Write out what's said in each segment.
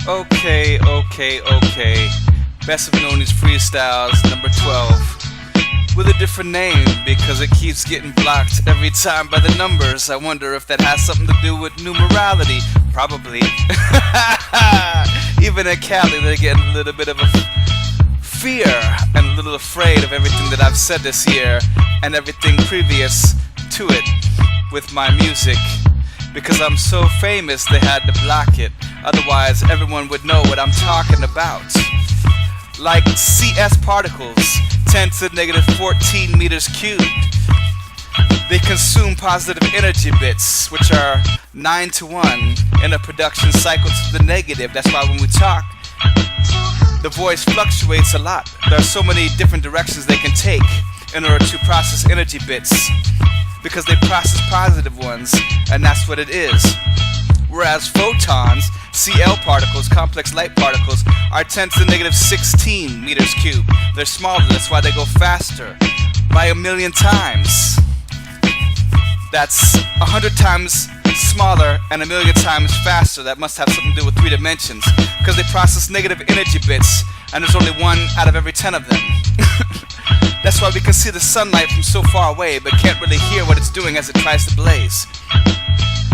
Okay. Best of NoNeedz Freestyles number 12. With a different name because it keeps getting blocked every time by the numbers. I wonder if that has something to do with numerality. Probably. Even in Cali they're getting a little bit of a fear and a little afraid of everything that I've said this year and everything previous to it with my music. Because I'm so famous they had to block it. Otherwise everyone would know what I'm talking about. Like CS particles, 10 to the negative 14 meters cubed. They consume positive energy bits, which are 9 to 1 in a production cycle to the negative. That's why when we talk, the voice fluctuates a lot. There are so many different directions they can take in order to process energy bits, because they process positive ones, and that's what it is. Whereas photons, Cl particles, complex light particles, are 10 to the negative 16 meters cubed. They're smaller, that's why they go faster by 1,000,000 times. That's 100 times smaller and 1,000,000 times faster. That must have something to do with 3 dimensions, because they process negative energy bits, and there's only 1 out of every 10 of them. That's why we can see the sunlight from so far away, but can't really hear what it's doing as it tries to blaze.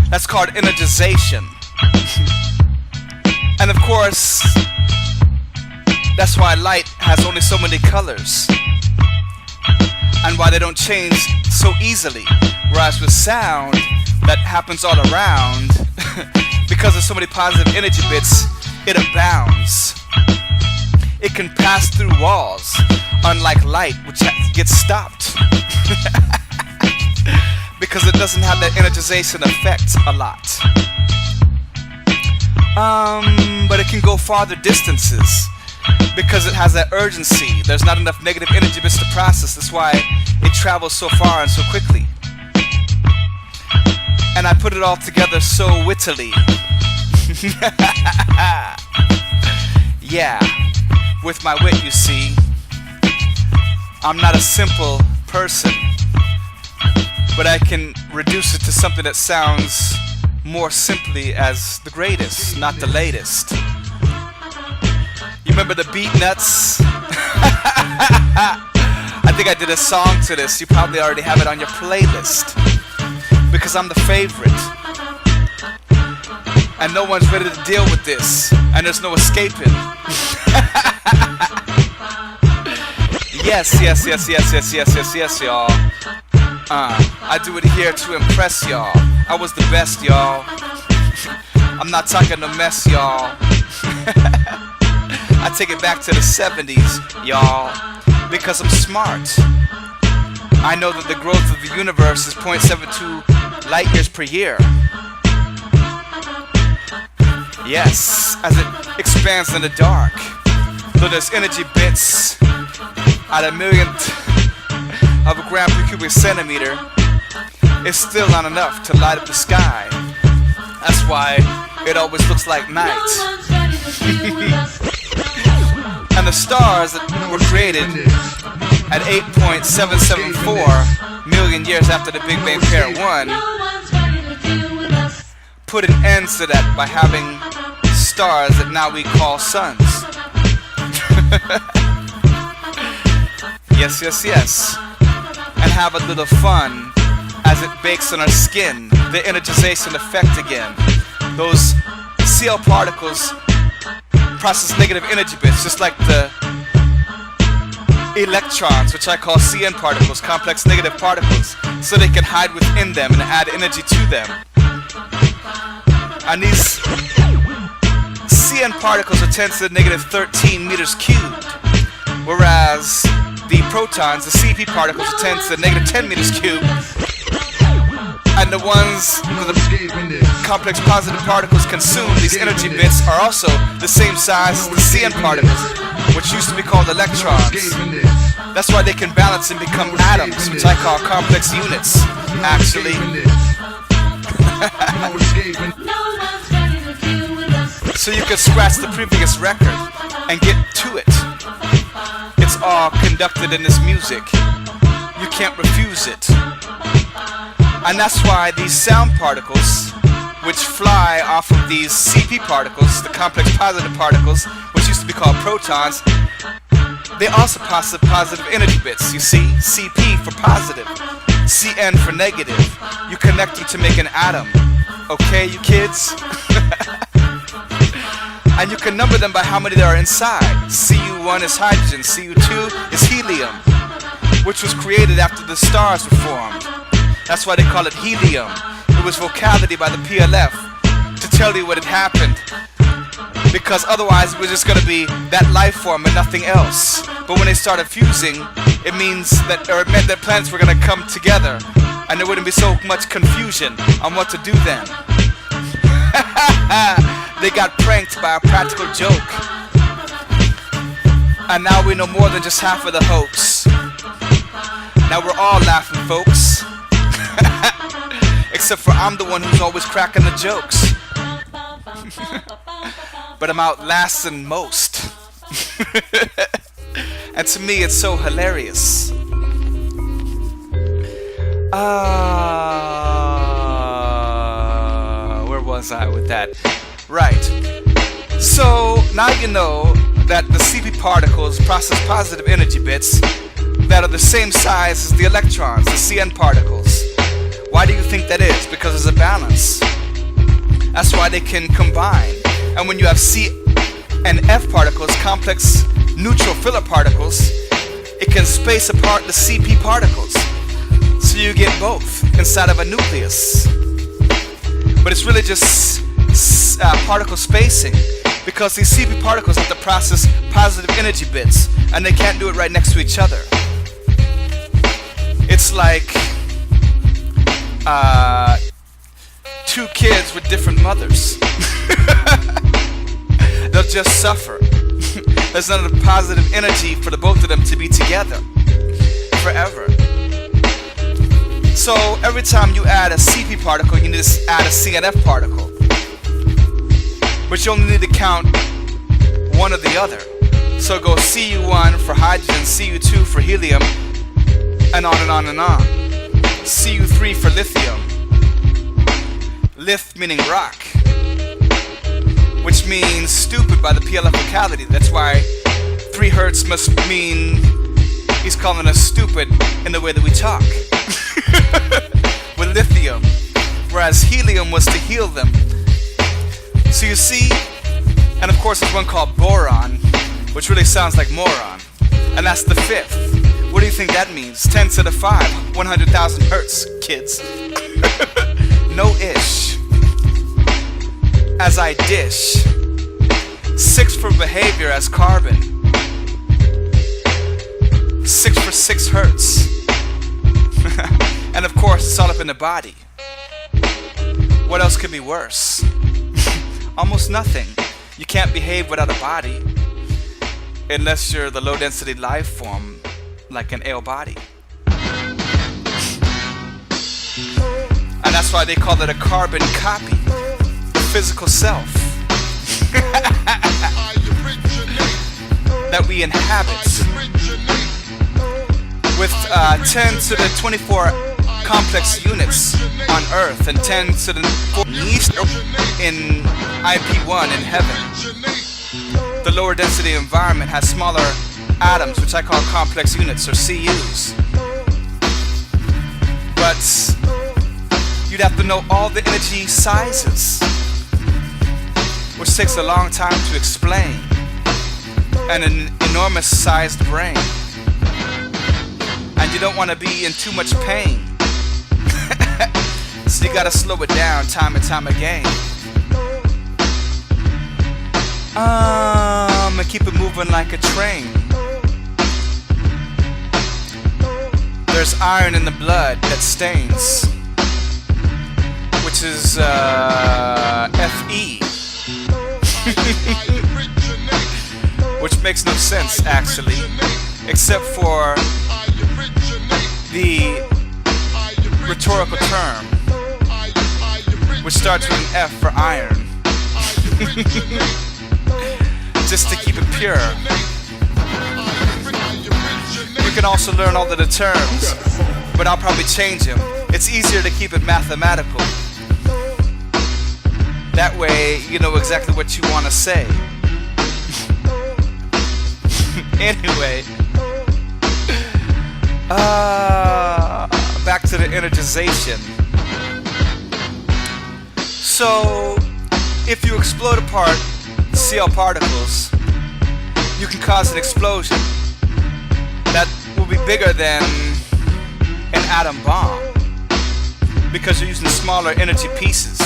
That's called energization. And of course, that's why light has only so many colors, and why they don't change so easily. Whereas with sound, that happens all around. Because there's so many positive energy bits, it abounds. It can pass through walls, unlike light, which gets stopped. Because it doesn't have that energization effect a lot. But it can go farther distances because it has that urgency. There's not enough negative energy bits to process. That's why it travels so far and so quickly. And I put it all together so wittily. Yeah, with my wit, you see. I'm not a simple person, but I can reduce it to something that sounds more simply as the greatest, not the latest. You remember the Beat Nuts? I think I did a song to this. You probably already have it on your playlist, because I'm the favorite. And no one's ready to deal with this, and there's no escaping. Yes, y'all. I do it here to impress y'all. I was the best, y'all. I'm not talking no mess, y'all. I take it back to the 70s, y'all, because I'm smart. I know that the growth of the universe is 0.72 light years per year. Yes, as it expands in the dark. Though there's energy bits at 1,000,000th of a gram per cubic centimeter, it's still not enough to light up the sky. That's why it always looks like night. And the stars that were created at 8.774 million years after the Big Bang Pair 1 put an end to that by having stars that now we call suns. Yes. And have a little fun as it bakes on our skin, the energization effect again. Those Cl particles process negative energy bits, just like the electrons, which I call Cn particles, complex negative particles, so they can hide within them and add energy to them. And these Cn particles are 10 to the negative 13 meters cubed, whereas the protons, the Cp particles, are 10 to the negative 10 meters cubed. And the ones that the complex positive particles consume, these energy bits, are also the same size as the Cn particles, which used to be called electrons. That's why they can balance and become atoms, which I call complex units, actually. So you can scratch the previous record and get to it. It's all conducted in this music. You can't refuse it. And that's why these sound particles which fly off of these CP particles, the complex positive particles, which used to be called protons. They also possess positive energy bits. You see, CP for positive, CN for negative. You connect them to make an atom. Okay, you kids? And you can number them by how many there are inside. Cu1 is hydrogen, Cu2 is helium, which was created after the stars were formed. That's why they call it helium. It was vocality by the PLF to tell you what had happened, because otherwise it was just going to be that life form and nothing else. But when they started fusing, it meant that planets were going to come together, and there wouldn't be so much confusion on what to do then. They got pranked by a practical joke, and now we know more than just half of the hoax. Now we're all laughing, folks. Except for I'm the one who's always cracking the jokes. But I'm outlasting most. And to me it's so hilarious. Where was I with that? Right. So now you know that the CP particles process positive energy bits that are the same size as the electrons, the CN particles. Why do you think that is? Because there's a balance. That's why they can combine. And when you have C and F particles, complex neutral filler particles, it can space apart the CP particles. So you get both inside of a nucleus. But it's really just particle spacing, because these CP particles have to process positive energy bits, and they can't do it right next to each other. It's like two kids with different mothers. They'll just suffer. There's not enough positive energy for the both of them to be together forever. So every time you add a CP particle, you need to add a CNF particle. But you only need to count one or the other. So it goes Cu1 for hydrogen, Cu2 for helium, and on and on and on. Cu3 for lithium. Lith meaning rock, which means stupid by the PLF vocality. That's why 3 hertz must mean he's calling us stupid in the way that we talk. With lithium, whereas helium was to heal them. So you see, and of course there's one called boron, which really sounds like moron, and that's the 5th. What do you think that means? 10 to the 5, 100,000 hertz, kids. No ish. As I dish. 6 for behavior as carbon. 6 for 6 hertz. And of course, it's all up in the body. What else could be worse? Almost nothing. You can't behave without a body, unless you're the low density life form, like an ale body. And that's why they call it a carbon copy, the physical self that we inhabit, with 10 to the 24 complex units on Earth and 10 to the 4 in IP1 in heaven. The lower density environment has smaller atoms, which I call complex units, or CUs. But you'd have to know all the energy sizes, which takes a long time to explain, and an enormous sized brain. And you don't want to be in too much pain. So you gotta slow it down time and time again. And keep it moving like a train. There's iron in the blood that stains, which is Fe. Which makes no sense actually, except for the rhetorical term, which starts with an F for iron. Just to keep it pure. You can also learn all of the terms, but I'll probably change them. It's easier to keep it mathematical. That way you know exactly what you want to say. Anyway, back to the energization. So, if you explode apart Cl particles, you can cause an explosion that will be bigger than an atom bomb because you're using smaller energy pieces.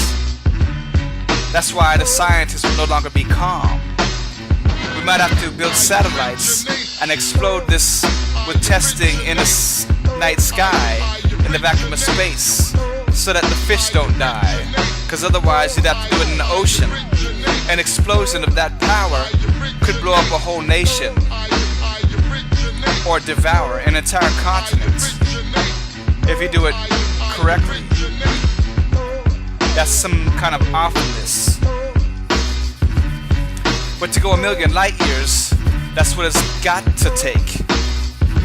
That's why the scientists will no longer be calm. We might have to build satellites and explode this with testing in a night sky in the vacuum of space so that the fish don't die, because otherwise you'd have to do it in the ocean. An explosion of that power could blow up a whole nation or devour an entire continent if you do it correctly. That's some kind of awfulness. But to go a million light years, that's what it's got to take.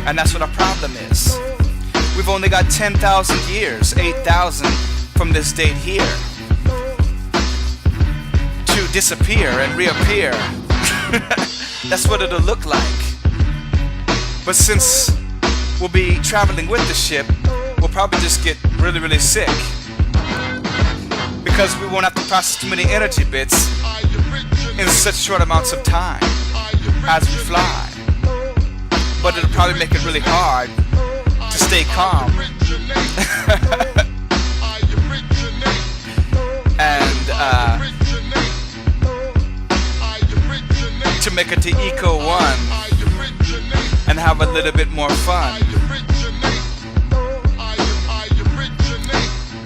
And that's what our problem is. We've only got 10,000 years, 8,000 from this date here, to disappear and reappear. That's what it'll look like. But since we'll be traveling with the ship, we'll probably just get really, really sick, because we won't have to process too many energy bits in such short amounts of time as we fly. But it'll probably make it really hard to stay calm and to make it to Eco 1 and have a little bit more fun.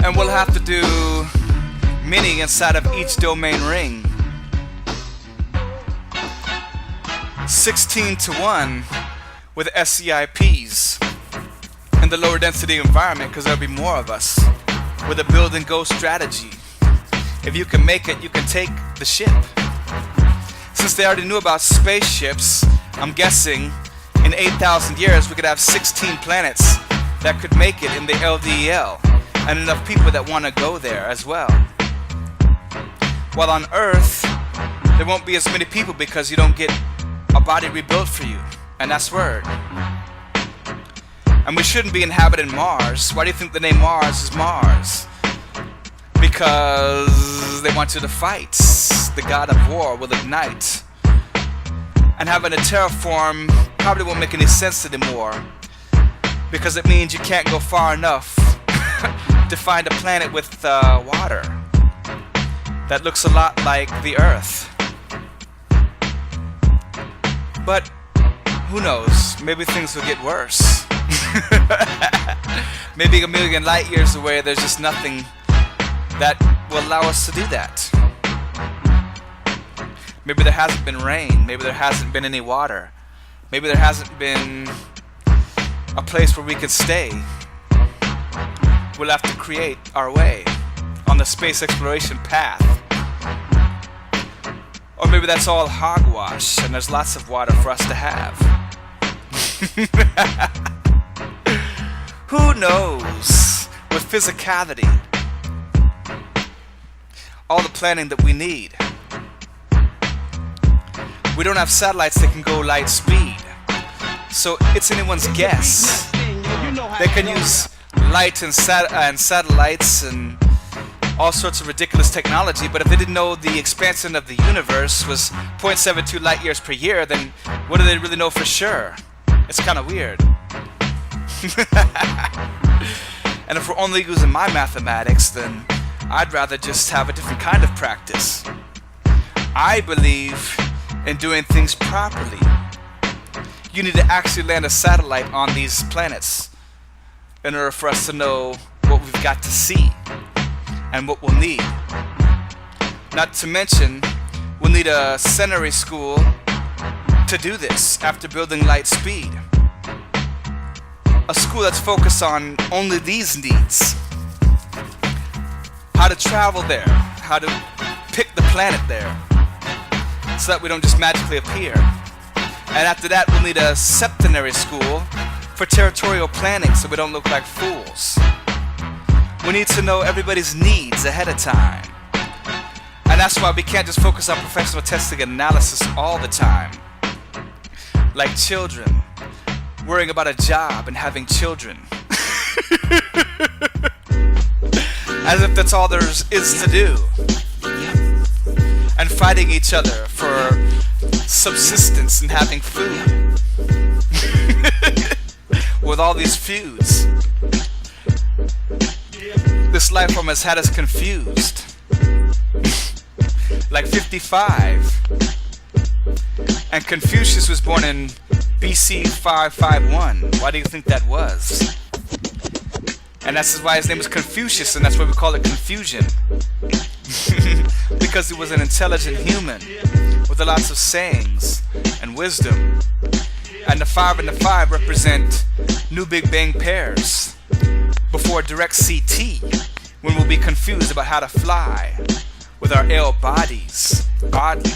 And we'll have to do mini inside of each domain ring, 16:1 with SCIPs in the lower density environment, because there'll be more of us with a build and go strategy. If you can make it, you can take the ship. Since they already knew about spaceships, I'm guessing in 8,000 years we could have 16 planets that could make it in the LDEL, and enough people that want to go there as well. While on Earth, there won't be as many people because you don't get a body rebuilt for you, and that's word. And we shouldn't be inhabiting Mars. Why do you think the name Mars is Mars? Because they want you to fight. The god of war will ignite. And having a terraform probably won't make any sense anymore, because it means you can't go far enough to find a planet with water that looks a lot like the Earth. But who knows? Maybe things will get worse. Maybe a million light years away there's just nothing that will allow us to do that. Maybe there hasn't been rain. Maybe there hasn't been any water. Maybe there hasn't been a place where we could stay. We'll have to create our way on the space exploration path. Or maybe that's all hogwash and there's lots of water for us to have. Who knows? With physicality, all the planning that we need. We don't have satellites that can go light speed, so it's anyone's guess. They can use light and satellites and all sorts of ridiculous technology, but if they didn't know the expansion of the universe was 0.72 light years per year, then what do they really know for sure? It's kind of weird. And if we're only using my mathematics, then I'd rather just have a different kind of practice. I believe in doing things properly. You need to actually land a satellite on these planets in order for us to know what we've got to see and what we'll need. Not to mention, we'll need a centenary school to do this after building light speed. A school that's focused on only these needs. How to travel there, how to pick the planet there, so that we don't just magically appear. And after that, we'll need a septenary school for territorial planning so we don't look like fools. We need to know everybody's needs ahead of time. And that's why we can't just focus on professional testing and analysis all the time. Like children, worrying about a job and having children. As if that's all there is to do. And fighting each other for subsistence and having food. With all these feuds. This life form has had us confused. Like 55. And Confucius was born in BC 551. Why do you think that was? And that's why his name was Confucius, and that's why we call it confusion. Because he was an intelligent human with lots of sayings and wisdom. And the 5 and the 5 represent new Big Bang pairs before direct CT, when we'll be confused about how to fly with our ill bodies. Oddly.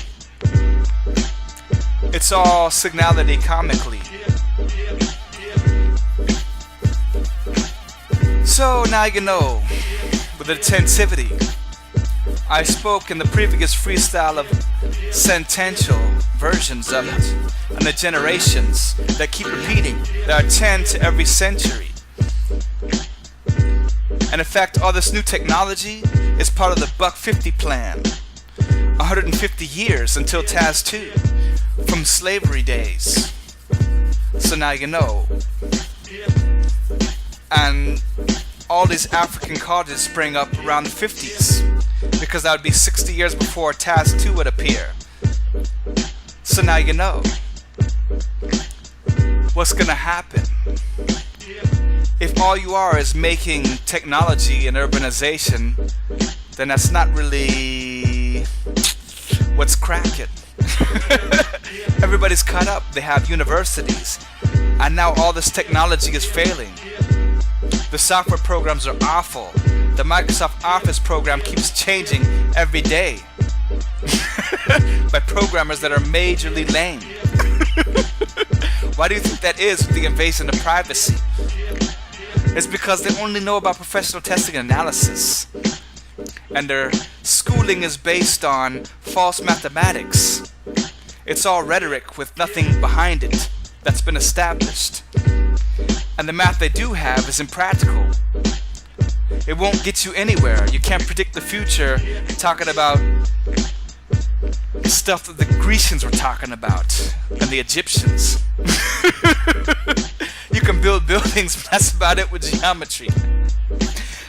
It's all signality comically. So now you know, with attentivity, I spoke in the previous freestyle of sentential versions of it, and the generations that keep repeating. There are 10 to every century. And in fact, all this new technology is part of the $150 plan. 150 years until TAS 2, from slavery days. So now you know. And all these African colleges sprang up around the 50s, because that would be 60 years before TAS 2 would appear. So now you know what's gonna happen. If all you are is making technology and urbanization, then that's not really what's cracking. Everybody's caught up. They have universities, and now all this technology is failing. The software programs are awful. The Microsoft Office program keeps changing every day by programmers that are majorly lame. Why do you think that is with the invasion of privacy? It's because they only know about professional testing and analysis. And their schooling is based on false mathematics. It's all rhetoric with nothing behind it that's been established. And the math they do have is impractical. It won't get you anywhere. You can't predict the future talking about stuff that the Grecians were talking about and the Egyptians. You can build buildings, but that's about it with geometry.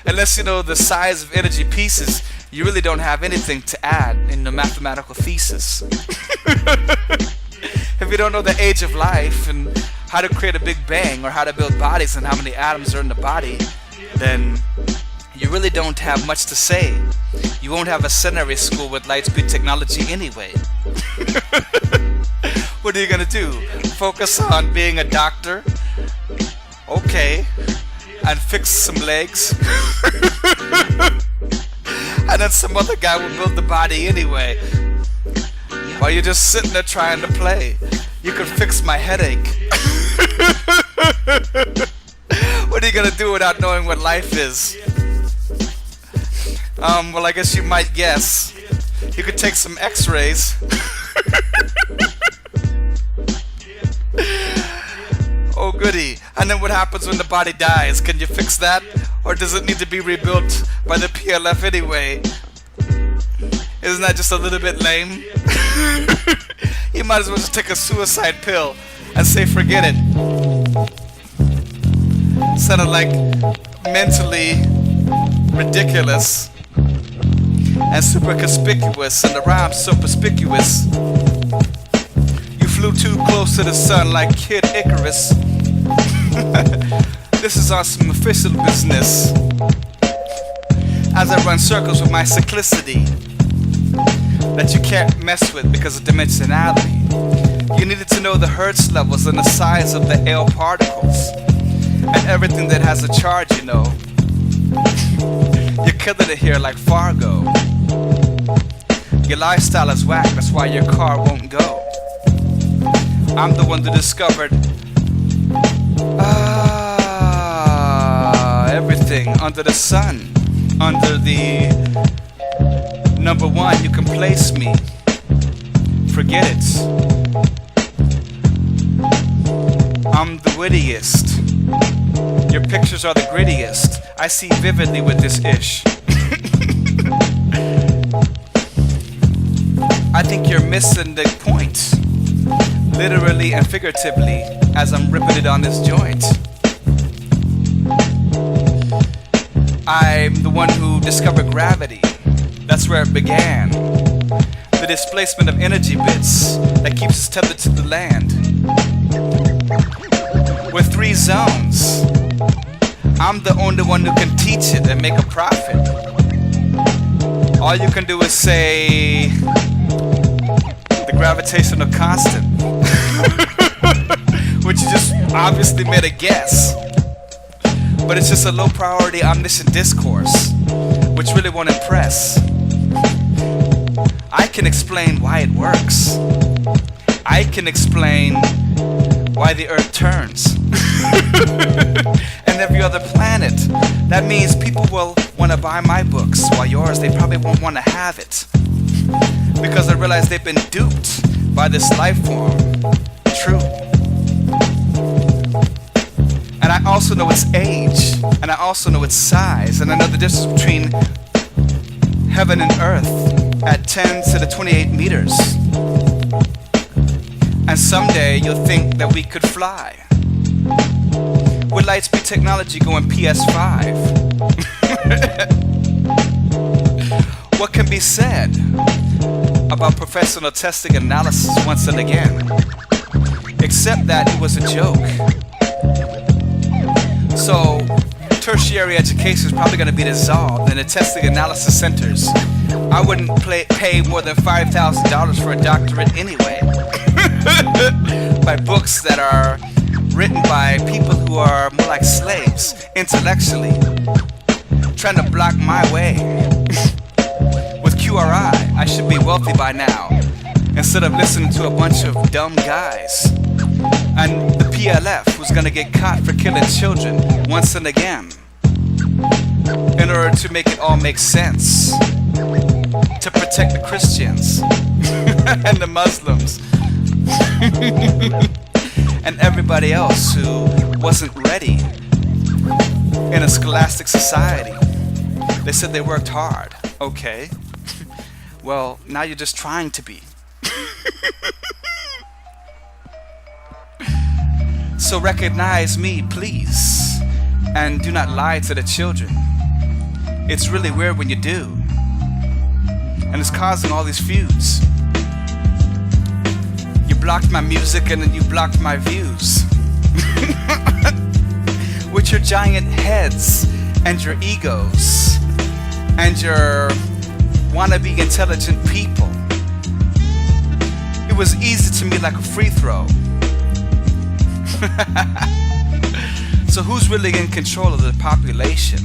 Unless you know the size of energy pieces, you really don't have anything to add in the mathematical thesis. If you don't know the age of life and how to create a big bang, or how to build bodies and how many atoms are in the body, then you really don't have much to say. You won't have a seminary school with light-speed technology anyway. What are you gonna do? Focus on being a doctor? Okay. And fix some legs? And then some other guy will build the body anyway, while you're just sitting there trying to play. You can fix my headache. What are you gonna do without knowing what life is? Well, I guess you might guess. You could take some x-rays. Oh goody. And then what happens when the body dies? Can you fix that? Or does it need to be rebuilt by the PLF anyway? Isn't that just a little bit lame? You might as well just take a suicide pill and say forget it. Sounded like mentally ridiculous and super conspicuous, and the rhyme's so perspicuous. You flew too close to the sun like Kid Icarus. This is on some official business, as I run circles with my cyclicity that you can't mess with because of dimensionality. You needed to know the hertz levels and the size of the L particles and everything that has a charge, you know. You're killing it here like Fargo. Your lifestyle is whack, that's why your car won't go. I'm the one that discovered everything under the sun, under the Number one, you can place me. Forget it. I'm the wittiest. Your pictures are the grittiest. I see vividly with this ish. I think you're missing the point, literally and figuratively, as I'm ripping it on this joint. I'm the one who discovered gravity. That's where it began. The displacement of energy bits that keeps us tethered to the land. With 3 zones, I'm the only one who can teach it and make a profit. All you can do is say the gravitational constant, which you just obviously made a guess. But it's just a low priority omniscient discourse, which really won't impress. I can explain why it works. I can explain why the earth turns. And every other planet. That means people will want to buy my books, while yours, they probably won't want to have it. Because I realize they've been duped by this life form. True. And I also know its age, and I also know its size, and I know the difference between heaven and earth at 10 to the 28 meters. And someday you'll think that we could fly. With Lightspeed technology going PS5. What can be said about professional testing analysis once and again? Except that it was a joke. So, tertiary education is probably going to be dissolved in the testing analysis centers. I wouldn't pay more than $5,000 for a doctorate anyway. By books that are written by people who are more like slaves, intellectually, trying to block my way. With QRI, I should be wealthy by now, instead of listening to a bunch of dumb guys. And the PLF, who's gonna get caught for killing children once and again, in order to make it all make sense, to protect the Christians and the Muslims and everybody else who wasn't ready in a scholastic society. They said they worked hard. Okay. Well, now you're just trying to be. So recognize me, please, and do not lie to the children. It's really weird when you do, and it's causing all these feuds. You blocked my music and then you blocked my views. With your giant heads and your egos and your wannabe intelligent people. It was easy to me like a free throw. So who's really in control of the population?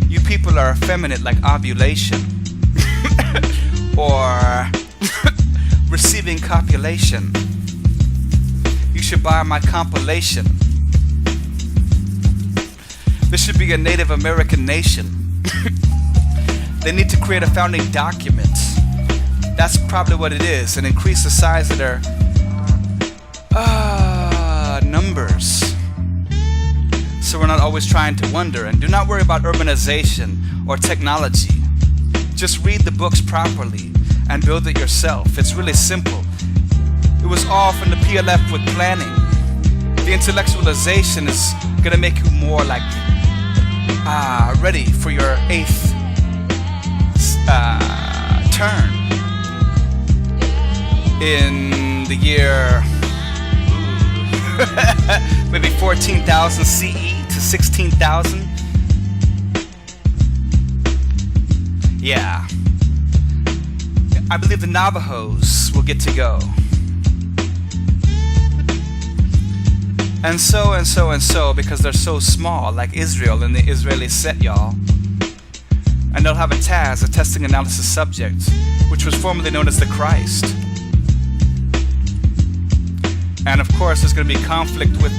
You people are effeminate like ovulation. Or receiving copulation. You should buy my compilation. This should be a Native American nation. They need to create a founding document. That's probably what it is, and increase the size of their numbers. So we're not always trying to wonder. And do not worry about urbanization or technology. Just read the books properly and build it yourself. It's really simple. It was all from the PLF with planning. The intellectualization is gonna make you more like ready for your 8th turn in the year maybe 14,000 CE to 16,000. Yeah. I believe the Navajos will get to go. And so, because they're so small, like Israel and the Israeli set, y'all. And they'll have a TAS, a testing analysis subject, which was formerly known as the Christ. And of course, there's going to be conflict with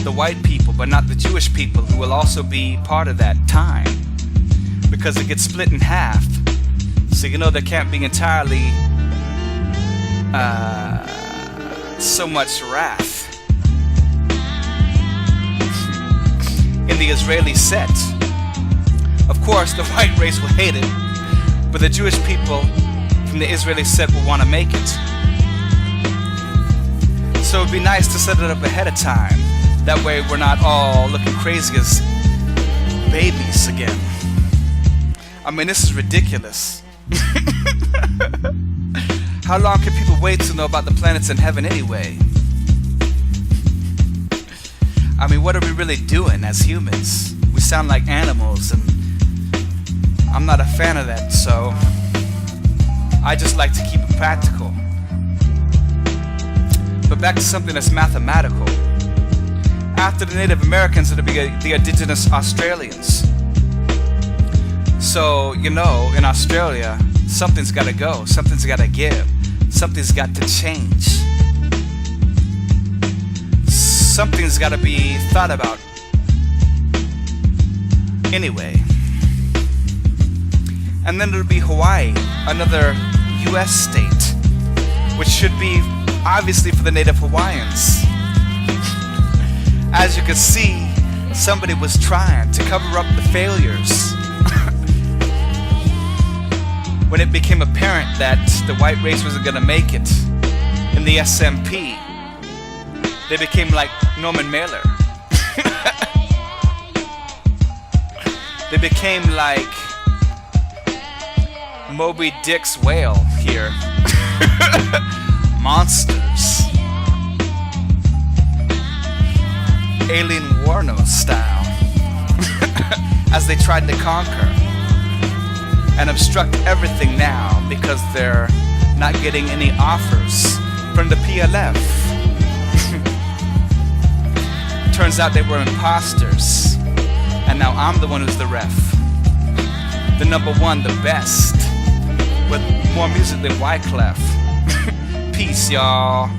the white people, but not the Jewish people, who will also be part of that time. Because it gets split in half. So you know there can't be entirely so much wrath in the Israeli set. Of course, the white race will hate it, but the Jewish people from the Israeli set will want to make it. So it'd be nice to set it up ahead of time. That way we're not all looking crazy as babies again. I mean, this is ridiculous. How long can people wait to know about the planets in heaven anyway? I mean, what are we really doing as humans? We sound like animals, and I'm not a fan of that, so I just like to keep it practical. But back to something that's mathematical. After the Native Americans, it'll be the indigenous Australians. So, you know, in Australia, something's gotta go, something's gotta give, something's got to change. Something's gotta be thought about. Anyway. And then it'll be Hawaii, another US state, which should be obviously for the Native Hawaiians. As you can see, somebody was trying to cover up the failures. When it became apparent that the white race wasn't gonna make it in the SMP, they became like Norman Mailer. They became like Moby Dick's whale here. Monsters. Alien Warno style. As they tried to conquer and obstruct everything now because they're not getting any offers from the PLF. Turns out they were imposters, and now I'm the one who's the ref. The number one, the best, with more music than Wyclef. Peace, y'all.